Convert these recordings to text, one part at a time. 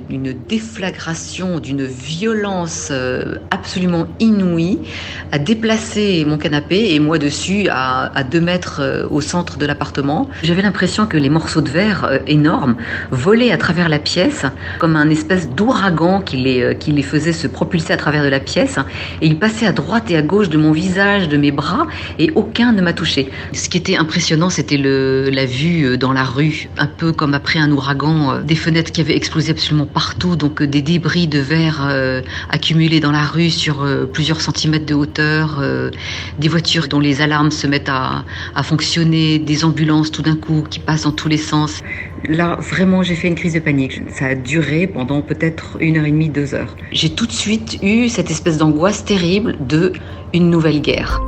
d'une déflagration, d'une violence absolument inouïe, a déplacé mon canapé et moi dessus à 2 mètres au centre de l'appartement. J'avais l'impression que les morceaux de verre énormes volaient à travers la pièce comme un espèce d'ouragan qui les faisait se propulser à travers de la pièce, et ils passaient à droite et à gauche de mon visage, de mes bras, et aucun ne m'a touché. Ce qui était impressionnant, c'était la vue dans la rue, un peu comme après un ouragan, des fenêtres qui avaient explosé absolument partout, donc des débris de verre accumulés dans la rue sur plusieurs centimètres de hauteur, des voitures dont les alarmes se mettent à fonctionner, des ambulances tout d'un coup qui passent dans tous les sens. Là, vraiment, j'ai fait une crise de panique. Ça a duré pendant peut-être 1h30, 2 heures. J'ai tout de suite eu cette espèce d'angoisse terrible de une nouvelle guerre.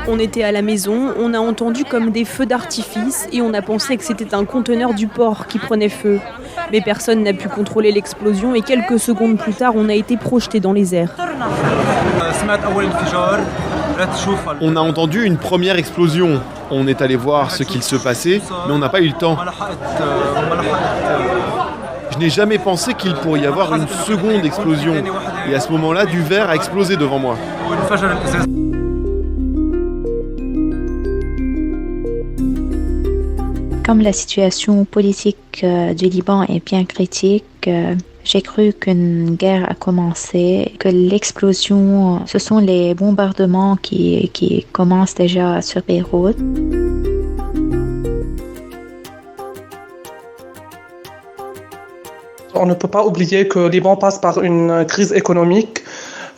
On était à la maison, on a entendu comme des feux d'artifice et on a pensé que c'était un conteneur du port qui prenait feu. Mais personne n'a pu contrôler l'explosion et quelques secondes plus tard, on a été projeté dans les airs. On a entendu une première explosion. On est allé voir ce qu'il se passait, mais on n'a pas eu le temps. Je n'ai jamais pensé qu'il pourrait y avoir une seconde explosion. Et à ce moment-là, du verre a explosé devant moi. Comme la situation politique du Liban est bien critique, j'ai cru qu'une guerre a commencé, que l'explosion, ce sont les bombardements qui commencent déjà sur Beyrouth. On ne peut pas oublier que le Liban passe par une crise économique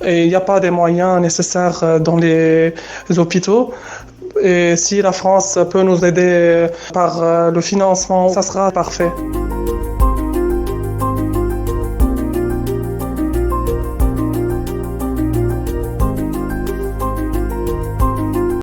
et il n'y a pas des moyens nécessaires dans les hôpitaux. Et si la France peut nous aider par le financement, ça sera parfait.